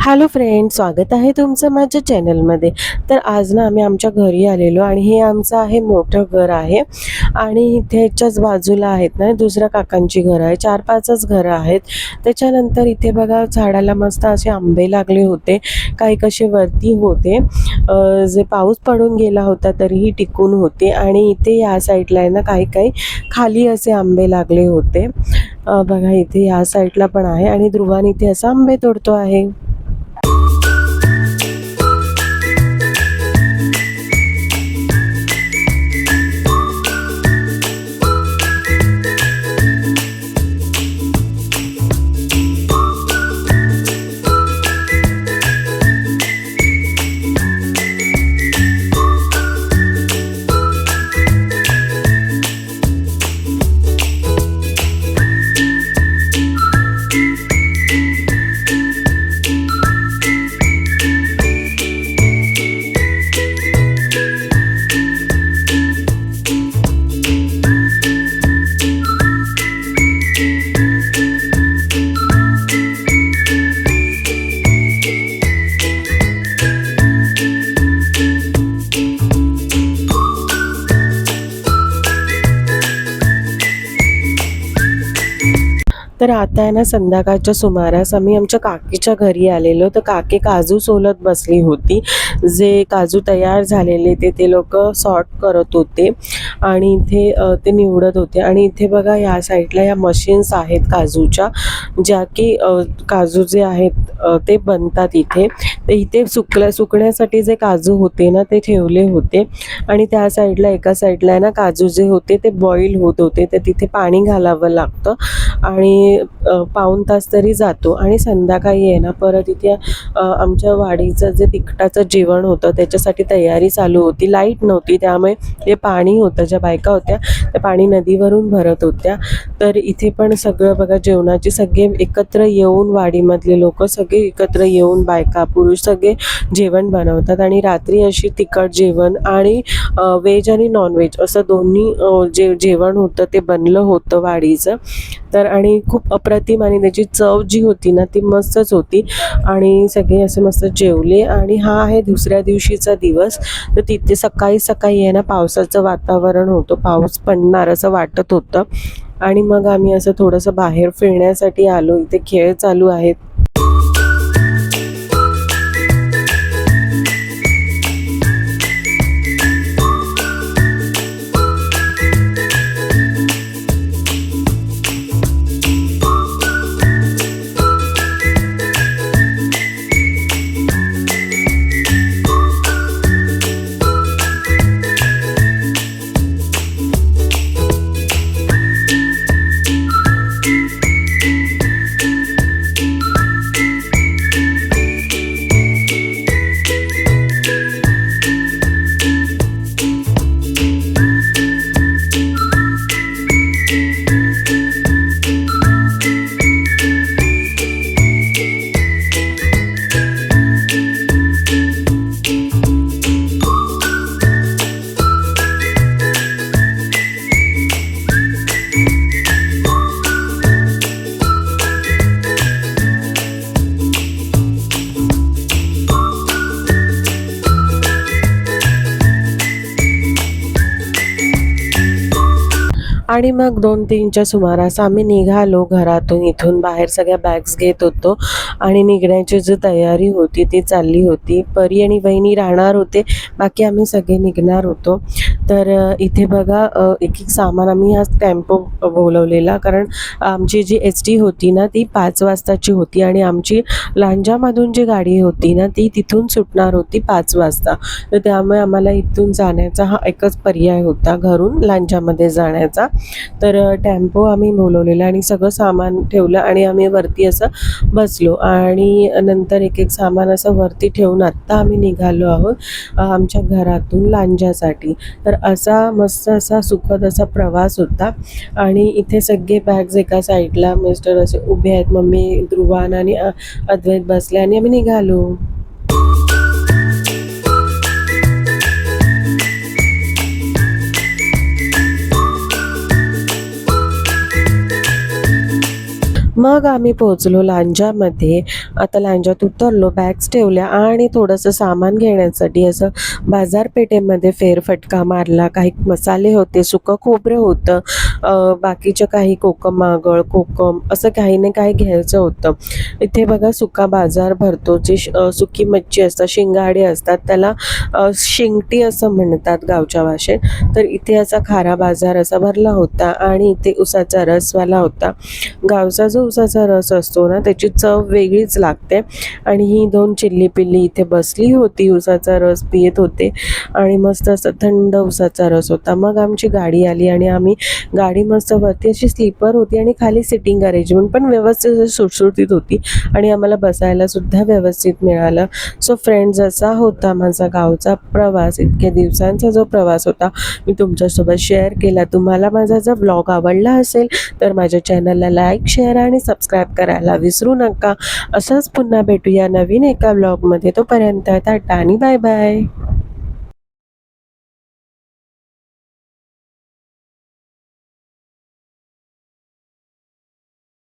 Hello friends, स्वागत आहे तुमचं माझ्या चॅनलमध्ये. तर आज ना आम्ही आमच्या घरी आलेलो आणि हे आमचं आहे मोठं घर आहे आणि इथेच्याच बाजूला आहेत ना दुसऱ्या काकांची घरं आहे. 4-5च घरं आहेत. त्याच्यानंतर इथे बघा झाडाला मस्त असे आंबे लागले होते. काही कसे वरती होते, जे पाऊस पडून गेला होता तरीही टिकून होते. आणि इथे या साईडला आहे ना काही काही खाली असे आंबे लागले होते. बघा इथे या साईडला पण आहे आणि ध्रुवान इथे असा आंबे तोडतो आहे. तर आता आहे ना संध्याकाळच्या सुमारास आम्ही आमच्या काकीच्या घरी आलेलो. तर काकी काजू सोलत बसली होती. जे काजू तयार झालेले ते लोक सॉर्ट करत होते आणि इथे ते निवडत होते. आणि इथे बघा या साईडला या मशीन्स आहेत काजूच्या, ज्या की काजू जे आहेत ते बनतात इथे. तर इथे सुकण्यासाठी जे काजू होते ना ते ठेवले होते. आणि त्या साईडला एका साईडला आहे ना काजू जे होते ते बॉईल होत होते. तर तिथे पाणी घालावं लागतं आणि पाऊण तास तरी जातो. आणि संध्याकाळी आहे ना परत इथे आमच्या वाडीचं जे तिखटाचं जेवण होतं त्याच्यासाठी तयारी चालू होती. लाईट नव्हती त्यामुळे जे पाणी होतं, ज्या बायका होत्या त्या पाणी नदीवरून भरत होत्या. तर इथे पण सगळं बघा जेवणाची सगळे एकत्र येऊन, वाडीमधले लोक सगळे एकत्र येऊन बायका पुरुष सगळे जेवण बनवतात. आणि रात्री अशी तिखट जेवण आणि व्हेज आणि नॉनव्हेज असं दोन्ही जेवण होतं ते बनलं होतं वाडीचं. तर आणि खूप अप्रतिम आणि त्याची चव जी होती ना ती मस्तच होती. आणि सगळे असे मस्त जेवले. आणि हा आहे दुसऱ्या दिवशीचा दिवस. तर तिथे सकाळी सकाळी आहे ना पावसाचं वातावरण होतं, पाऊस पडणार असं वाटत होतं. आणि मग आम्ही असं थोडंसं बाहेर फिरण्यासाठी आलो. इथे खेळ चालू आहेत. आणि मग 2-3च्या सुमारास आम्ही निघालो घरातून. इथून बाहेर सगळ्या बॅग्स घेत होतो आणि निघण्याची जी तयारी होती ती चालली होती. परी आणि वहिनी राहणार होते, बाकी आम्ही सगळे निघणार होतो. तर इथे बघा एक एक सामान आम्ही हा टेम्पो बोलवलेला, कारण आमची जी SD होती ना ती 5 वाजताची होती आणि आमची लांजामधून जी गाडी होती ना ती तिथून सुटणार होती 5 वाजता. तर त्यामुळे आम्हाला इथून जाण्याचा हा एकच पर्याय होता, घरून लांजामध्ये जाण्याचा. तर टेम्पो आम्ही बोलवलेला आणि सगळं सामान ठेवलं आणि आम्ही वरती असं बसलो. आणि नंतर एक एक सामान असं वरती ठेवून आत्ता आम्ही निघालो आहोत आमच्या घरातून लांजासाठी. तर असा मस्त असा सुखद असा प्रवास होता. आणि इथे सगळे बॅग्स एका साईडला मिस्टर असे उभे आहेत, मम्मी, ध्रुवान आणि अद्वैत बसले आणि आम्ही निघालो. मग आम्ही पोहोचलो लांजामध्ये. आता लांजात उतरलो, बॅग्स ठेवल्या आणि थोडंसं सामान घेण्यासाठी असं बाजारपेठेमध्ये फेरफटका मारला. काही मसाले होते, सुकं खोबरं होतं, बाकीचं काही कोकम आगळ, कोकम असं काही ना काही घ्यायचं होतं. इथे बघा सुका बाजार भरतो. जी सुकी मच्छी असतात, शिंगाडे असतात, त्याला शिंगटी असं म्हणतात गावच्या भाषेत. तर इथे असा खारा बाजार असा भरला होता आणि इथे उसाचा रसवाला होता. गावचा जो उसाचा रस असतो ना, त्याची चव वेगळीच लागते. आणि ही 2 चिल्ली पिल्ली इथे बसली होती, उसाचा रस पित होते आणि मस्त असं थंड उसाचा रस होता. मग आमची गाडी आली आणि आम्ही गाडी मस्त वरती अशी स्लीपर होती आणि खाली सिटिंग अरेंजमेंट पण व्यवस्थित अशी सुटसुटीत होती आणि आम्हाला बसायला सुद्धा व्यवस्थित मिळालं. सो फ्रेंड्स, असा होता माझा गावचा प्रवास. इतक्या दिवसांचा जो प्रवास होता मी तुमच्यासोबत शेअर केला. तुम्हाला माझा जर ब्लॉग आवडला असेल तर माझ्या चॅनलला लाईक, शेअर आणि सबस्क्राईब करायला विसरू नका. असंच पुन्हा भेटूया नवीन एका ब्लॉगमध्ये. तोपर्यंत टाटा आणि बाय बाय.